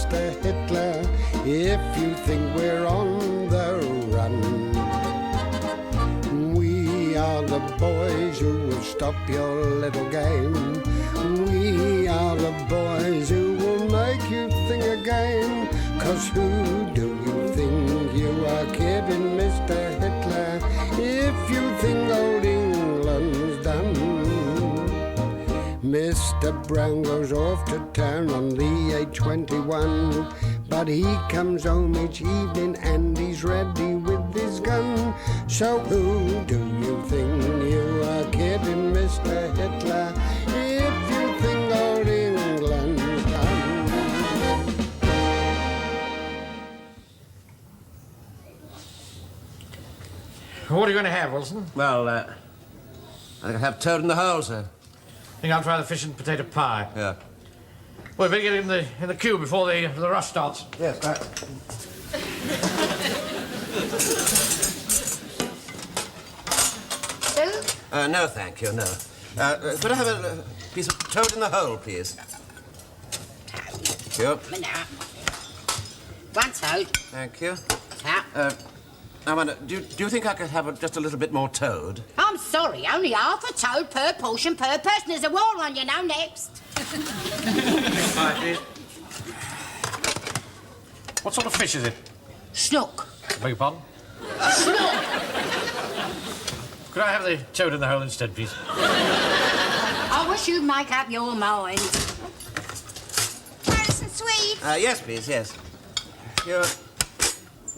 Mr. Hitler, if you think we're on the run. We are the boys who will stop your little game. We are the boys who will make you think again. 'Cause who do you think you are kidding, Mr. Hitler, if you think old England's done? Mr. Brown goes off to town on the A21, but he comes home each evening and he's ready with his gun. So who do you think you are kidding, Mr. Hitler, if you think old England's done? What are you going to have, Wilson? Well, I think I'll have toad in the hole, sir. I think I'll try the fish and potato pie. Yeah. Well, we better get in the queue before the rush starts. Yes, right. No, thank you, no. Could I have a piece of toad in the hole, please? Thank you. One toad. Thank you. Tap. I wonder, do you think I could have just a little bit more toad? I'm sorry, only half a toad per portion per person. There's a war on, you know, next. Right, please. What sort of fish is it? Snook. Beg your pardon? Snook. Could I have the toad in the hole instead, please? I wish you'd make up your mind. Harrison Sweet. Yes, please, yes. You're...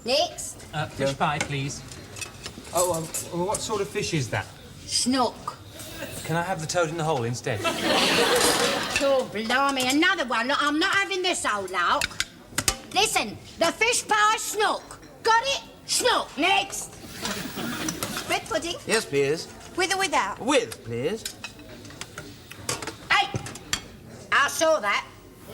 Next. Fish pie, please. Oh, what sort of fish is that? Snook. Can I have the toad in the hole instead? Oh, blimey, another one. Look, I'm not having this old lark. Listen, the fish pie snook. Got it? Snook. Next. Red pudding. Yes, please. With or without? With, please. Hey, I saw that.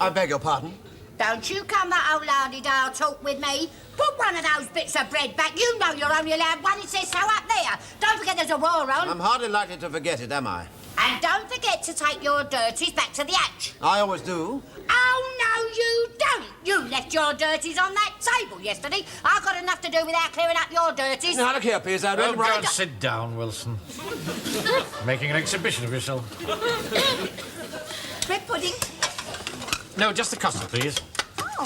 I beg your pardon? Don't you come that old lardy-dale talk with me. Put one of those bits of bread back. You know you're only allowed one. It says so up there. Don't forget there's a war on. I'm hardly likely to forget it, am I? And don't forget to take your dirties back to the hatch. I always do. Oh, no, you don't. You left your dirties on that table yesterday. I've got enough to do without clearing up your dirties. Now, look here, please. I Well, don't go and sit down, Wilson. Making an exhibition of yourself. Red pudding. No, just the custard, please. Oh.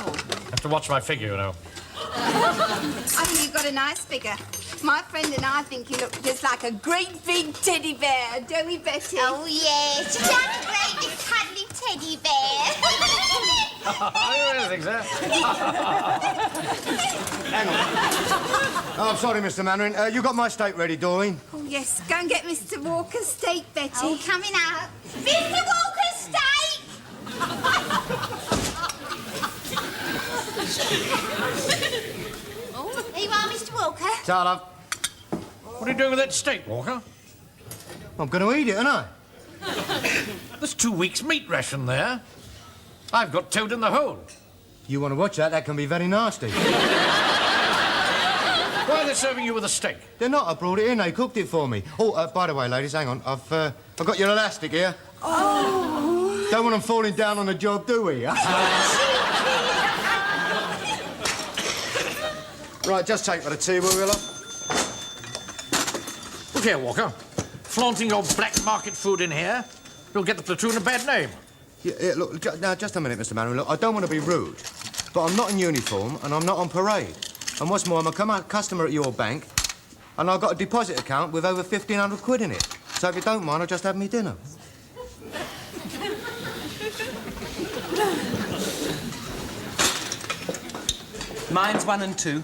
Have to watch my figure, you know. I think you've got a nice figure. My friend and I think you look just like a great big teddy bear, don't we, Betty? Oh, yes. Just a great big cuddly teddy bear. I really think so. Hang on. Oh, I'm sorry, Mr. Mannering. You got my steak ready, Doreen? Oh, yes. Go and get Mr. Walker's steak, Betty. Oh, coming up. Mr. Walker's steak! Oh, there you are, Mr. Walker. Ciao, love. What are you doing with that steak, Walker? I'm going to eat it, aren't I? There's 2 weeks' meat ration there. I've got toad in the hole. You want to watch that? That can be very nasty. Why are they serving you with a steak? They're not. I brought it in. They cooked it for me. Oh, by the way, ladies, hang on. I've got your elastic here. Oh. Don't want them falling down on the job, do we? Right, just take for the tea, will you, love? Look here, Walker. Flaunting your black market food in here, you'll get the platoon a bad name. Yeah, look, now, just a minute, Mr. Mannering. Look, I don't want to be rude, but I'm not in uniform and I'm not on parade. And what's more, I'm a customer at your bank and I've got a deposit account with over 1,500 quid in it. So if you don't mind, I'll just have me dinner. Mine's 1 and 2.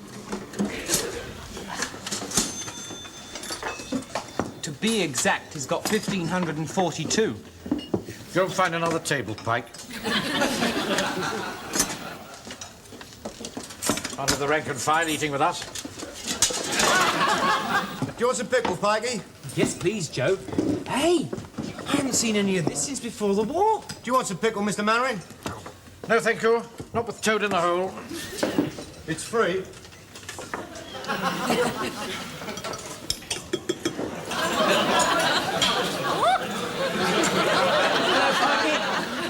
To be exact, he's got 1,542. Go and find another table, Pike. Under the rank and file eating with us. Do you want some pickles, Pikey? Yes, please, Joe. Hey, I haven't seen any of this since before the war. Do you want some pickle, Mr. Mannering? No, thank you. Not with toad in the hole. It's free.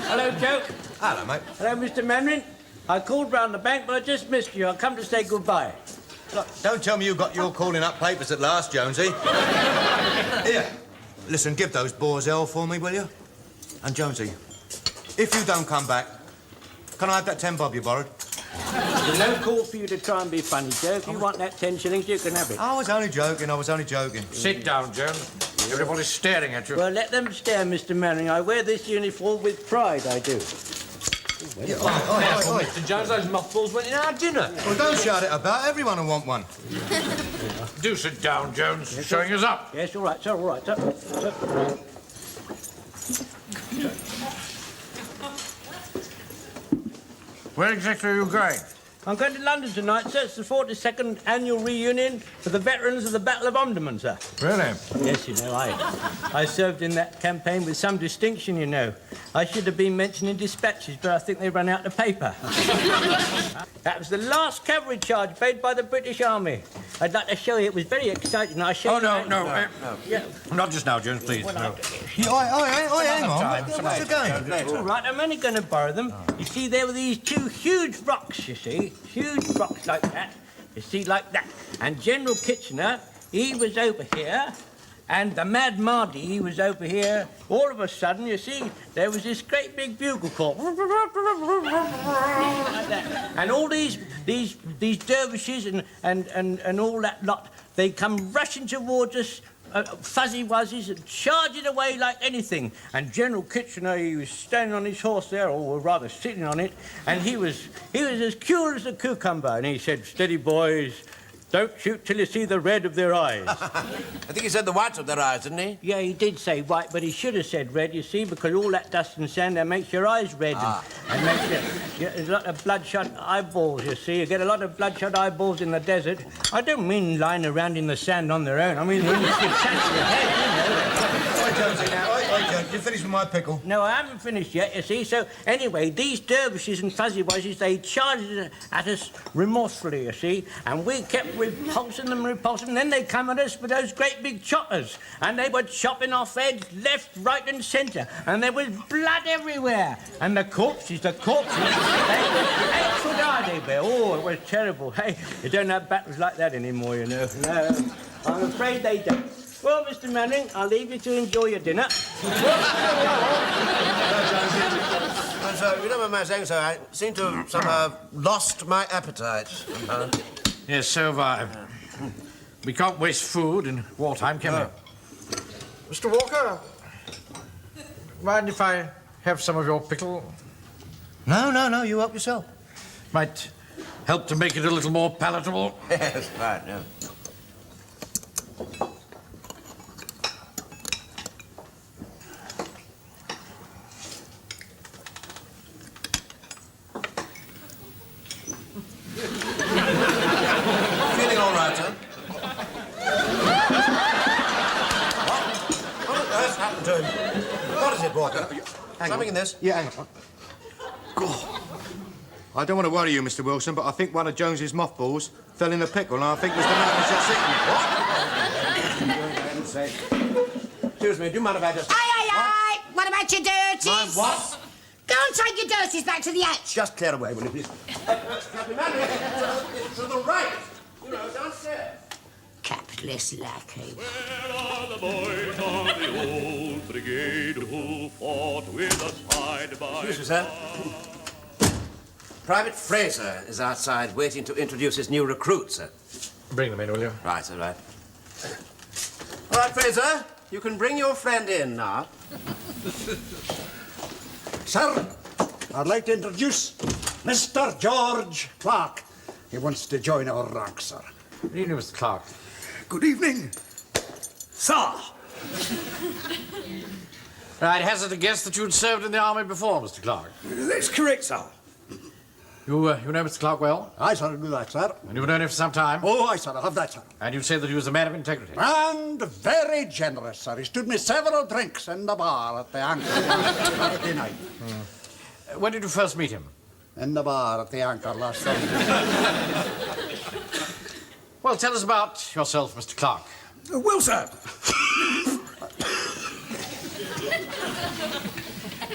Hello, Joe. Hello, mate. Hello, Mr. Mannering. I called round the bank, but I just missed you. I come to say goodbye. Look, don't tell me you got your calling up papers at last, Jonesy. Here, listen, give those boars hell for me, will you? And Jonesy, if you don't come back, can I have that 10 bob you borrowed? There's no call for you to try and be funny, Joe. If you want that 10 shillings, you can have it. I was only joking. Sit down, Jones. Everybody's staring at you. Well, let them stare, Mr. Manning. I wear this uniform with pride, I do. Mr. Jones, those mothballs went in our dinner. Well, don't shout it about. Everyone will want one. Do sit down, Jones. You're showing us up. Yes, all right, sir, all right, sir. Where exactly are you going? I'm going to London tonight, sir. It's the 42nd annual reunion for the veterans of the Battle of Omdurman, sir. Really? Yes, you know, I served in that campaign with some distinction, you know. I should have been mentioned in dispatches, but I think they ran out of paper. That was the last cavalry charge made by the British Army. I'd like to show you. It was very exciting. I'll show you. No. Yeah. Not just now, Jones, please. Well, No. Hang on. What's the game? All right, I'm only going to borrow them. You see, there were these two huge rocks, you see. Huge rocks like that. You see, like that. And General Kitchener, he was over here. And the Mad Mardy, he was over here. All of a sudden, you see, there was this great big bugle call. Like that. And all these dervishes and all that lot, they come rushing towards us, fuzzy wuzzies, and charging away like anything. And General Kitchener, he was standing on his horse there, or rather sitting on it, and he was as cool as a cucumber. And he said, "Steady, boys. Don't shoot till you see the red of their eyes." I think he said the whites of their eyes, didn't he? Yeah, he did say white, but he should have said red, you see, because all that dust and sand there makes your eyes red and makes you get a lot of bloodshot eyeballs, you see. You get a lot of bloodshot eyeballs in the desert. I don't mean lying around in the sand on their own. I mean when you get chance to your head, you know. Jonesy, now. You finished with my pickle? No, I haven't finished yet, you see. So, anyway, these dervishes and fuzzy wuzzies, they charged at us remorsefully, you see, and we kept repulsing them, and then they come at us with those great big choppers, and they were chopping off heads left, right, and centre, and there was blood everywhere, and the corpses, they were 8 foot high, they were. Oh, it was terrible. Hey, you don't have battles like that anymore, you know. No, I'm afraid they don't. Well, Mr. Manning, I'll leave you to enjoy your dinner. You know what I'm saying, sir? I seem to have somehow lost my appetite. Yes, so have I. We can't waste food in wartime, can we? Mr. Walker, mind if I have some of your pickle? No, you help yourself. Might help to make it a little more palatable. Yes, right, yeah. Feeling all right, sir? What on earth happened to him? What is it, Walker? Something in this? Yeah, hang on. God. I don't want to worry you, Mr. Wilson, but I think one of Jones's mothballs fell in a pickle, and I think Mr. Manning just What? Excuse me, do you mind if I just... Aye. What about your dirties? My what? Go and take your dirties back to the hatch. Just clear away, will you, please? Captain Manning, to the right. You know, downstairs. Capitalist lackey. Where are the boys of the old brigade who fought with us side by Excuse me, sir. Private Fraser is outside waiting to introduce his new recruit, sir. Bring them in, will you? Right, sir, right. All right, Fraser, you can bring your friend in now. Sir, I'd like to introduce Mr. George Clark. He wants to join our ranks, sir. Good evening, Mr. Clark. Good evening, sir. I'd hazard a guess that you'd served in the army before, Mr. Clark. That's correct, sir. You know Mr. Clark well? Aye, sir, I do that, sir. And you've known him for some time? Oh, aye, sir, I have that, sir. And you'd say that he was a man of integrity? And very generous, sir. He stood me several drinks in the bar at the Anchor last Saturday night. When did you first meet him? In the bar at the Anchor last Saturday. Well, tell us about yourself, Mr. Clark. Well, sir,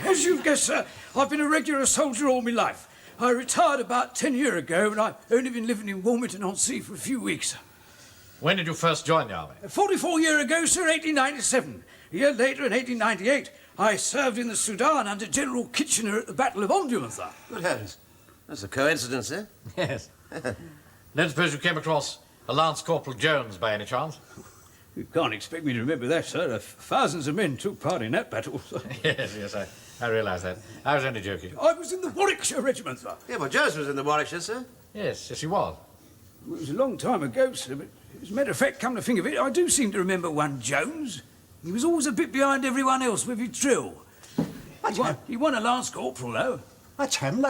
as you've guessed, sir, I've been a regular soldier all my life. I retired about 10 years ago, and I've only been living in Wilmington-on-Sea for a few weeks. When did you first join the army? 44 years ago, sir, 1897. A year later, in 1898, I served in the Sudan under General Kitchener at the Battle of Omdurman, sir. Good heavens. That's a coincidence, eh? Yes. Don't suppose you came across a Lance Corporal Jones by any chance? You can't expect me to remember that, sir. Thousands of men took part in that battle, sir. Yes, I realise that. I was only joking. I was in the Warwickshire Regiment, sir. Yeah, well, Jones was in the Warwickshire, sir. Yes, he was. It was a long time ago, sir, but as a matter of fact, come to think of it, I do seem to remember one Jones. He was always a bit behind everyone else with his drill. He won a Lance Corporal, though. That's him.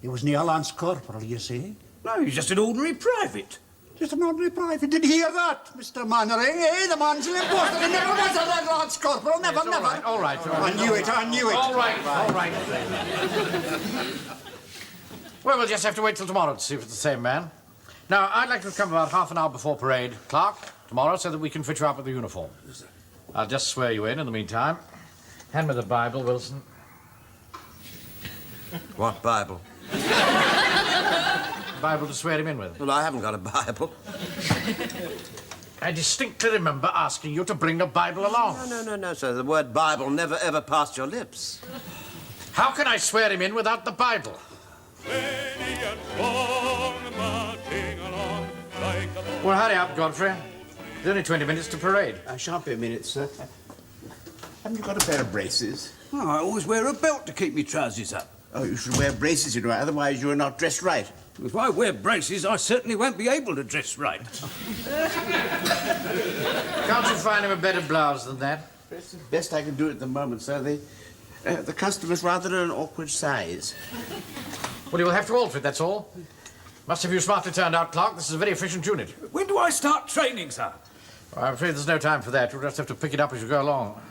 He wasn't a Lance Corporal, you see. No, he's just an ordinary private. Just an ordinary private. Did you hear that, Mr. Mannering? Eh, the man's an impostor. He never was a Lance Corporal. Never, yes, never. All right. I knew it. All right. Well, we'll just have to wait till tomorrow to see if it's the same man. Now, I'd like to come about half an hour before parade, Clark, tomorrow, so that we can fit you up with the uniform. I'll just swear you in the meantime. Hand me the Bible, Wilson. What Bible? Bible to swear him in with. Well, I haven't got a Bible. I distinctly remember asking you to bring the Bible along. No, sir. The word Bible never, ever passed your lips. How can I swear him in without the Bible? Well, hurry up, Godfrey. There's only 20 minutes to parade. I shan't be a minute, sir. Haven't you got a pair of braces? Oh, I always wear a belt to keep my trousers up. Oh, you should wear braces, you know, otherwise you're not dressed right. If I wear braces, I certainly won't be able to dress right. Can't you find him a better blouse than that? It's the best I can do at the moment, sir. The customer's rather an awkward size. Well, you'll have to alter it, that's all. Must have you smartly turned out, Clark. This is a very efficient unit. When do I start training, sir? Well, I'm afraid there's no time for that. You'll just have to pick it up as you go along.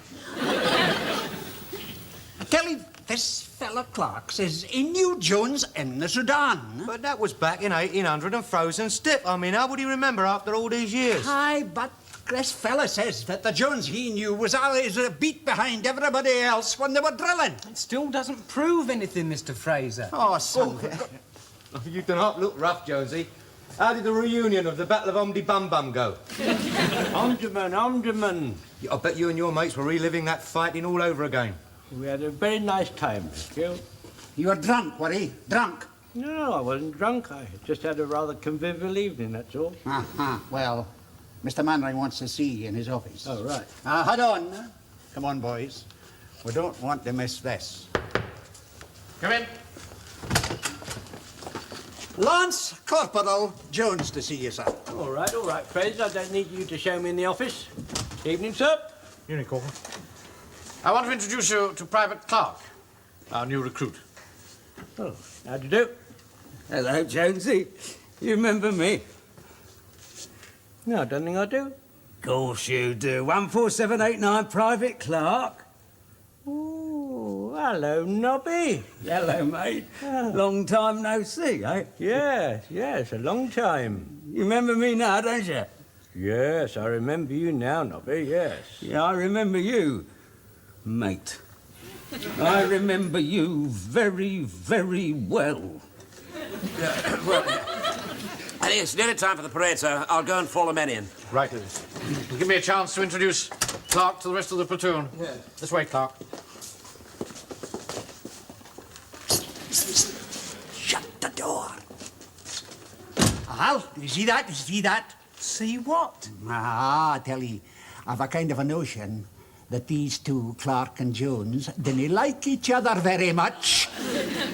Kelly, this fella Clark says he knew Jones in the Sudan. But that was back in 1800 and frozen stiff. I mean, how would he remember after all these years? Aye, but this fella says that the Jones he knew was always a beat behind everybody else when they were drilling. It still doesn't prove anything, Mr. Fraser. Oh, son. You do not look rough, Jonesy. How did the reunion of the Battle of Omdi Bum Bum go? Omdurman. I bet you and your mates were reliving that fighting all over again. We had a very nice time, Phil. You were drunk, were you? Drunk? No, I wasn't drunk. I just had a rather convivial evening, that's all. Well, Mr. Mannering wants to see you in his office. Oh, right. Hold on. Come on, boys. We don't want to miss this. Come in. Lance Corporal Jones to see you, sir. All right, Fraser. I don't need you to show me in the office. Evening, sir. Evening, Corporal. I want to introduce you to Private Clark, our new recruit. Oh, how do you do? Hello, Jonesy. You remember me? No, I don't think I do. Of course you do. 14789 Private Clark. Oh, hello, Nobby. Hello, mate. Long time no see, eh? Yes, a long time. You remember me now, don't you? Yes, I remember you now, Nobby, yes. Yeah, I remember you, mate. I remember you very, very well. I think it's nearly time for the parade, sir. I'll go and fall the men in. Right. Give me a chance to introduce Clark to the rest of the platoon. Yeah. This way, Clark. Shut the door. Al, you see that? See what? I tell you, I've a kind of a notion that these two, Clark and Jones, didn't like each other very much.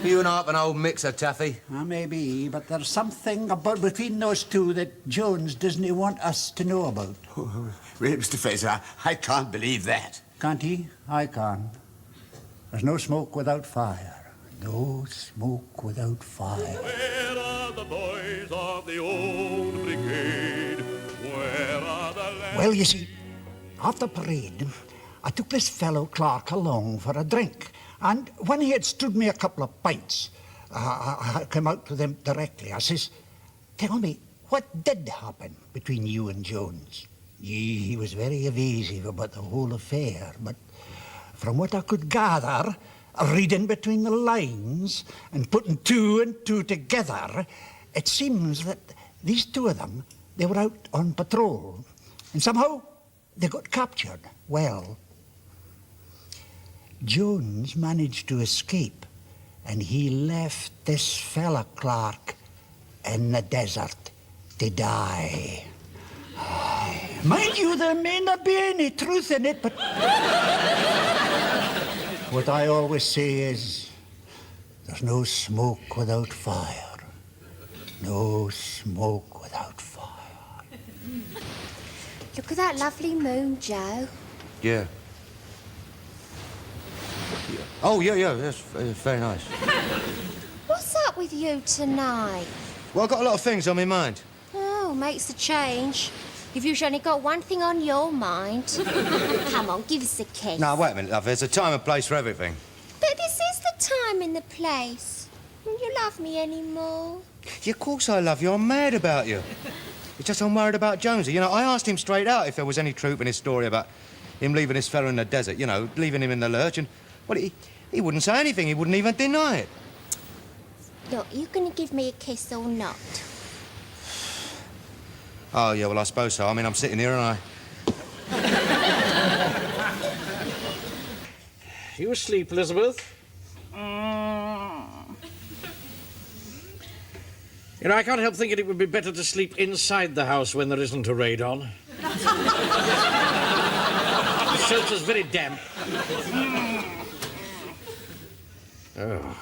You and I have an old mixer, Taffy. Maybe, but there's something about between those two that Jones doesn't want us to know about. Really, Mr. Fraser, I can't believe that. Can't he? I can. There's no smoke without fire. No smoke without fire. Where are the boys of the old brigade? Where are the lads? Well, you see, after parade, I took this fellow Clark along for a drink. And when he had stood me a couple of pints, I came out to them directly. I says, "Tell me, what did happen between you and Jones?" He was very evasive about the whole affair, but from what I could gather, reading between the lines and putting two and two together, it seems that these two of them, they were out on patrol, and somehow they got captured. Well, Jones managed to escape, and he left this fella Clark in the desert to die. Mind you, there may not be any truth in it, but what I always say is, there's no smoke without fire. No smoke without fire. Look at that lovely moon, Joe. Yeah. Oh, yeah, that's very nice. What's up with you tonight? Well, I've got a lot of things on my mind. Oh, makes a change. If you've only got one thing on your mind. Come on, give us a kiss. No, wait a minute, love. There's a time and place for everything. But this is the time and the place. Will you love me anymore? Yeah, of course I love you. I'm mad about you. It's just I'm worried about Jonesy. You know, I asked him straight out if there was any truth in his story about him leaving this fella in the desert, you know, leaving him in the lurch, and, well, he wouldn't say anything. He wouldn't even deny it. Look, you gonna give me a kiss or not? Oh, yeah, well, I suppose so. I mean, I'm sitting here and You asleep, Elizabeth? You know, I can't help thinking it would be better to sleep inside the house when there isn't a raid on. The shelter's very damp. Oh.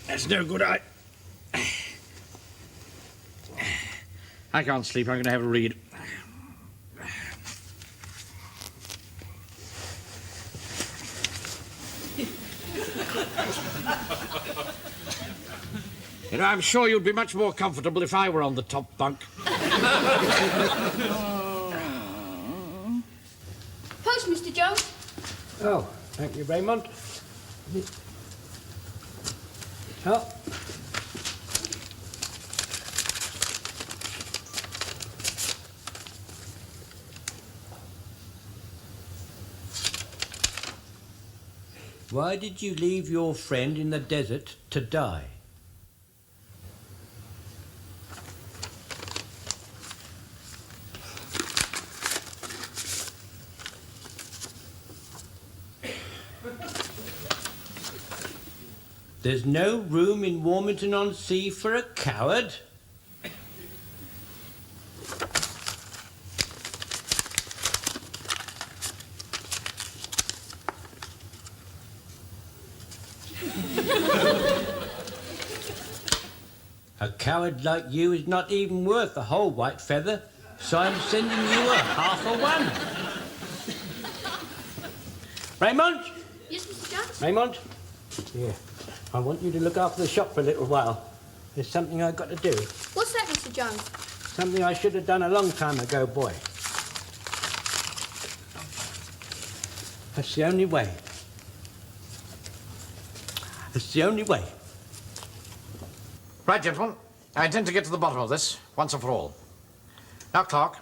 That's no good. I can't sleep. I'm going to have a read. You know, I'm sure you'd be much more comfortable if I were on the top bunk. Post, Mr. Jones. Oh, thank you, Raymond. Oh. Why did you leave your friend in the desert to die? There's no room in Warmington-on-Sea for a coward. A coward like you is not even worth a whole white feather, so I'm sending you a half a one. Raymond? Yes, Mr. Jones? Raymond? Yeah. I want you to look after the shop for a little while. There's something I've got to do. What's that, Mr. Jones? Something I should have done a long time ago, boy. That's the only way. It's the only way. Right, gentlemen. I intend to get to the bottom of this, once and for all. Now, Clark,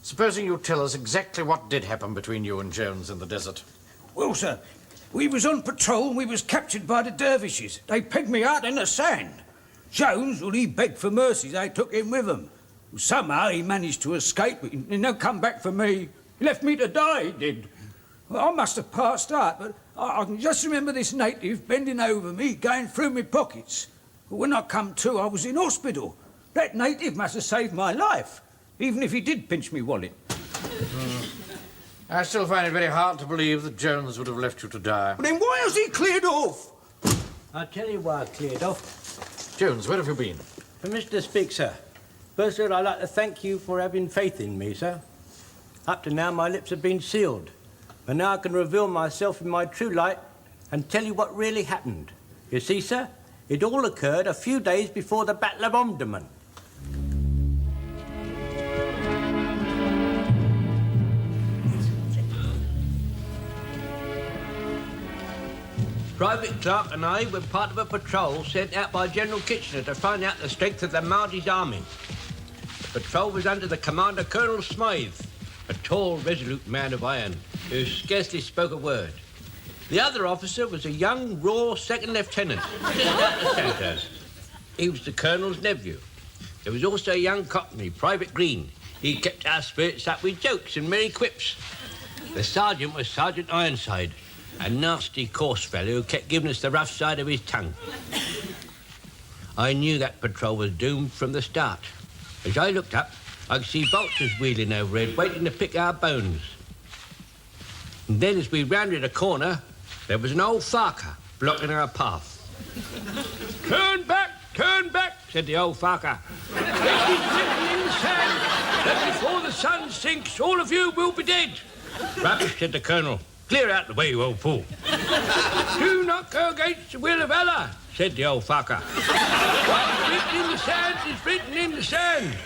supposing you tell us exactly what did happen between you and Jones in the desert. Well, sir, we was on patrol and we was captured by the dervishes. They pegged me out in the sand. Jones, well, he begged for mercy. They took him with them. Somehow he managed to escape. He no come back for me. He left me to die, he did. Well, I must have passed out, but I can just remember this native bending over me, going through my pockets. But when I come to, I was in hospital. That native must have saved my life, even if he did pinch me wallet. I still find it very hard to believe that Jones would have left you to die. But then why has he cleared off? I'll tell you why I cleared off. Jones, where have you been? For Mr. Speak, sir. First of all, I'd like to thank you for having faith in me, sir. Up to now, my lips have been sealed. But now I can reveal myself in my true light and tell you what really happened. You see, sir, it all occurred a few days before the Battle of Omdurman. Private Clark and I were part of a patrol sent out by General Kitchener to find out the strength of the Mahdi's army. The patrol was under the commander, Colonel Smythe, a tall, resolute man of iron. who scarcely spoke a word. The other officer was a young, raw second lieutenant, just out of Sandhurst. He was the colonel's nephew. There was also a young cockney, Private Green. He kept our spirits up with jokes and merry quips. The sergeant was Sergeant Ironside, a nasty, coarse fellow who kept giving us the rough side of his tongue. I knew that patrol was doomed from the start. As I looked up, I could see vultures wheeling overhead, waiting to pick our bones. And then, as we rounded a corner, there was an old Farker blocking our path. Turn back, said the old Farker. It is written in the sand that before the sun sinks, all of you will be dead. Rubbish, said the colonel. Clear out the way, you old fool. Do not go against the will of Allah, said the old Farker. What's written in the sand is written in the sand.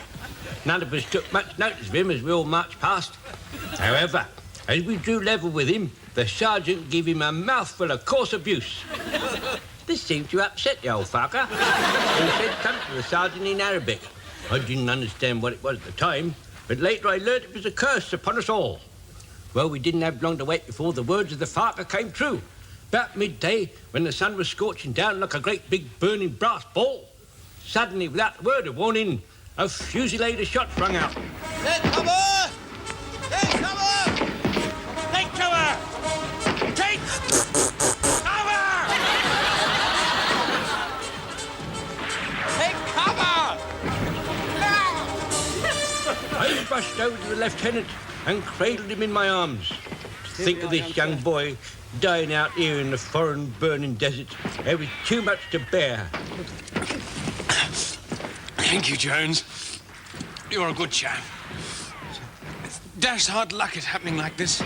None of us took much notice of him as we all marched past. However, as we drew level with him, the sergeant gave him a mouthful of coarse abuse. This seemed to upset the old Farker. He said something to the sergeant in Arabic. I didn't understand what it was at the time, but later I learnt it was a curse upon us all. Well, we didn't have long to wait before the words of the Farker came true. About midday, when the sun was scorching down like a great big burning brass ball, suddenly, without a word of warning, a fusillade of shots rang out. Take cover! Take cover! Take cover! Take cover! Take cover! I rushed over to the lieutenant and cradled him in my arms. To think of this young boy dying out here in the foreign burning desert, it was too much to bear. Thank you, Jones. You're a good chap. It's dashed hard luck it's happening like this.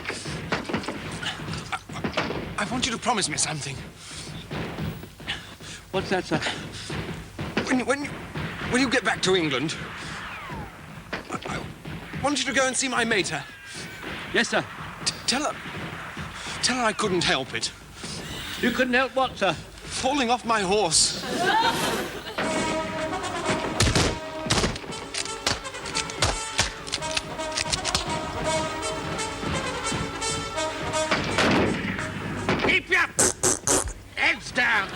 I want you to promise me something. What's that, sir? When you get back to England, I want you to go and see my mater. Yes, sir. Tell her I couldn't help it. You couldn't help what, sir? Falling off my horse. Keep your heads down.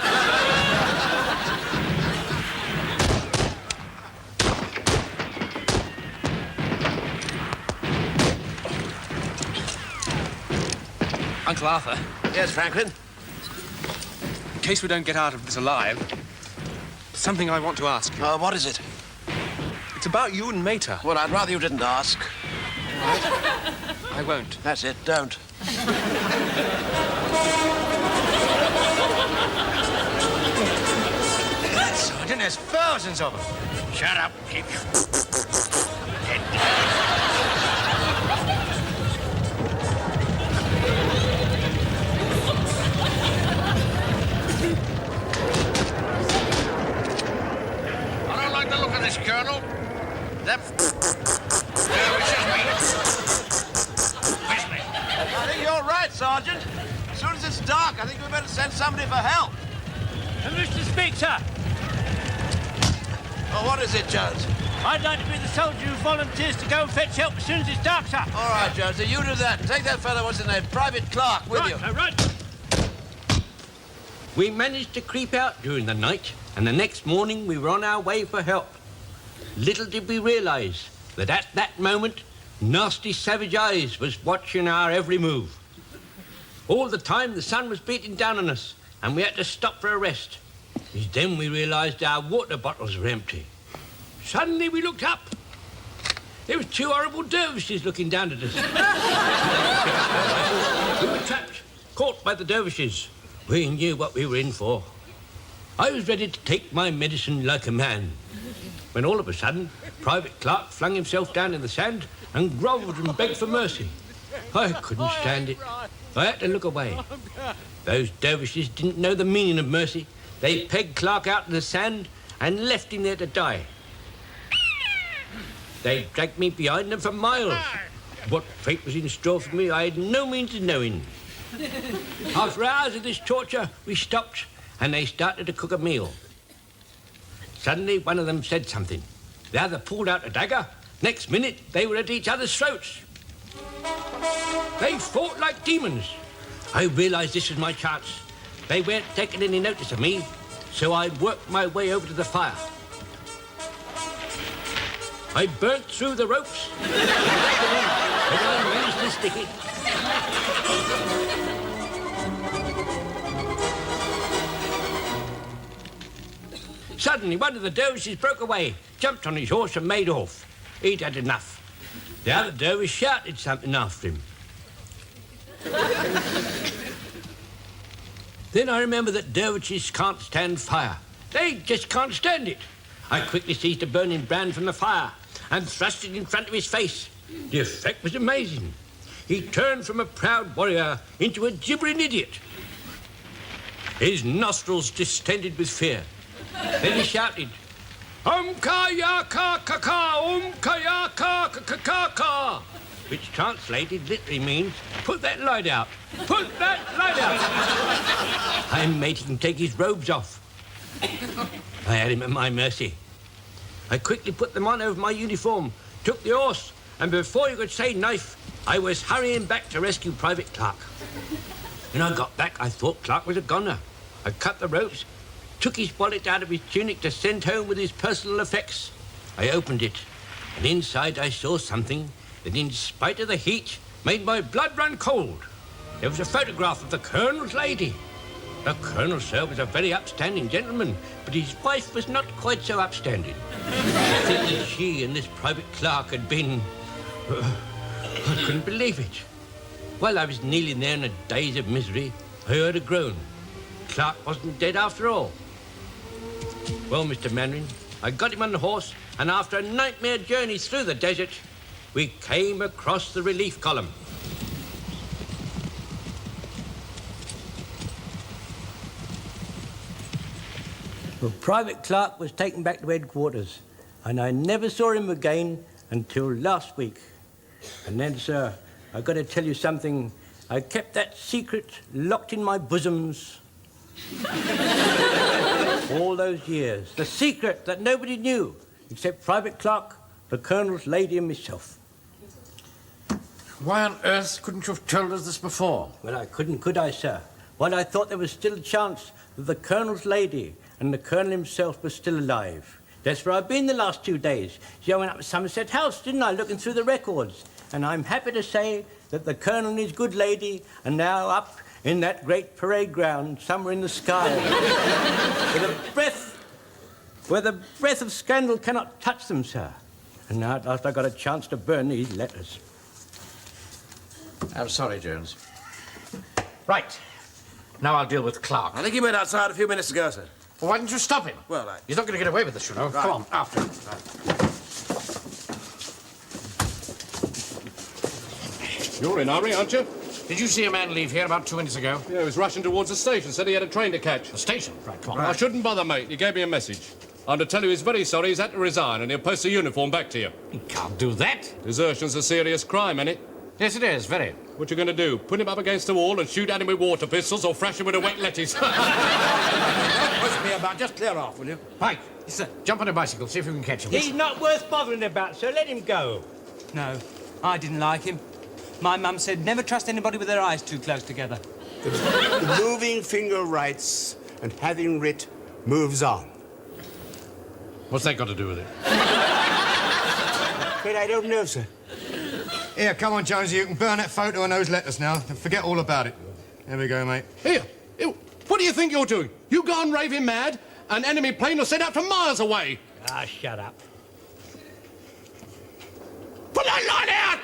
Uncle Arthur. Yes, Franklin? In case we don't get out of this alive, something I want to ask you. What is it? It's about you and Mater. Well, I'd rather you didn't ask. I won't. That's it, don't. Sergeant, there's thousands of them. Shut up. Keep your head down. I don't like the look of this, Colonel. That wishes me. Where's me? I think you're right, Sergeant. As soon as it's dark, I think we better send somebody for help. And Mr. Speak, sir. Oh, what is it, Jones? I'd like to be the soldier who volunteers to go and fetch help as soon as it's dark, sir. All right, Jones, so you do that. Take that fellow, what's his name, Private Clark, with you. Right. We managed to creep out during the night, and the next morning we were on our way for help. Little did we realise that at that moment, nasty savage eyes was watching our every move. All the time the sun was beating down on us, and we had to stop for a rest. It's then we realised our water bottles were empty. Suddenly we looked up. There was two horrible dervishes looking down at us. We were trapped, caught by the dervishes. We knew what we were in for. I was ready to take my medicine like a man, when all of a sudden, Private Clark flung himself down in the sand and grovelled and begged for mercy. I couldn't stand it. I had to look away. Those dervishes didn't know the meaning of mercy. They pegged Clark out in the sand and left him there to die. They dragged me behind them for miles. What fate was in store for me, I had no means of knowing. After hours of this torture, we stopped, and they started to cook a meal. Suddenly, one of them said something. The other pulled out a dagger. Next minute, they were at each other's throats. They fought like demons. I realised this was my chance. They weren't taking any notice of me, so I worked my way over to the fire. I burnt through the ropes, and I managed to stick it. Suddenly, one of the dervishes broke away, jumped on his horse and made off. He'd had enough. The other dervish shouted something after him. Then I remember that dervishes can't stand fire. They just can't stand it. I quickly seized a burning brand from the fire and thrust it in front of his face. The effect was amazing. He turned from a proud warrior into a gibbering idiot. His nostrils distended with fear. Then he shouted, Kaya-ka-ka-ka, Kaya-ka-ka-ka-ka, which translated literally means, put that light out, put that light out. I made him take his robes off. I had him at my mercy. I quickly put them on over my uniform, took the horse, and before you could say knife, I was hurrying back to rescue Private Clark. When I got back, I thought Clark was a goner. I cut the ropes, took his wallet out of his tunic to send home with his personal effects. I opened it, and inside I saw something that, in spite of the heat, made my blood run cold. There was a photograph of the Colonel's lady. The Colonel, sir, was a very upstanding gentleman, but his wife was not quite so upstanding. I think that she and this Private Clark had been... I couldn't believe it. While I was kneeling there in a daze of misery, I heard a groan. Clark wasn't dead after all. Well, Mr. Manring, I got him on the horse, and after a nightmare journey through the desert, we came across the relief column. Well, Private Clark was taken back to headquarters, and I never saw him again until last week. And then, sir, I've got to tell you something. I kept that secret locked in my bosoms all those years. The secret that nobody knew, except Private Clark, the Colonel's lady, and myself. Why on earth couldn't you have told us this before? Well, I couldn't, could I, sir? While I thought there was still a chance that the Colonel's lady and the Colonel himself were still alive. That's where I've been the last 2 days. See, I went up to Somerset House, didn't I, looking through the records. And I'm happy to say that the Colonel and his good lady are now up in that great parade ground somewhere in the sky. where the breath of scandal cannot touch them, sir. And now at last I got a chance to burn these letters. I'm sorry, Jones. Right. Now I'll deal with Clark. I think he went outside a few minutes ago, sir. Well, why didn't you stop him? Well, He's not going to get away with this, you know. Right. Come on, after him. You're in a hurry, aren't you? Did you see a man leave here about 2 minutes ago? Yeah, he was rushing towards the station. Said he had a train to catch. The station? Right, come on. I shouldn't bother, mate. He gave me a message. I'm to tell you he's very sorry he's had to resign and he'll post a uniform back to you. He can't do that. Desertion's a serious crime, ain't it? Yes, it is, very. What you going to do? Put him up against the wall and shoot at him with water pistols or thrash him with a wet lettuce? Don't push me about. Just clear off, will you? Pike, yes, sir. Jump on a bicycle, see if you can catch him. He's not worth bothering about, so let him go. No, I didn't like him. My mum said never trust anybody with their eyes too close together. The moving finger writes, and having writ moves on. What's that got to do with it? But I don't know, sir. Here, come on, Jonesy, you can burn that photo and those letters now. Forget all about it. There we go, mate. Here, what do you think you're doing? You gone raving mad? An enemy plane will set out from miles away. Ah, shut up. Put that light out!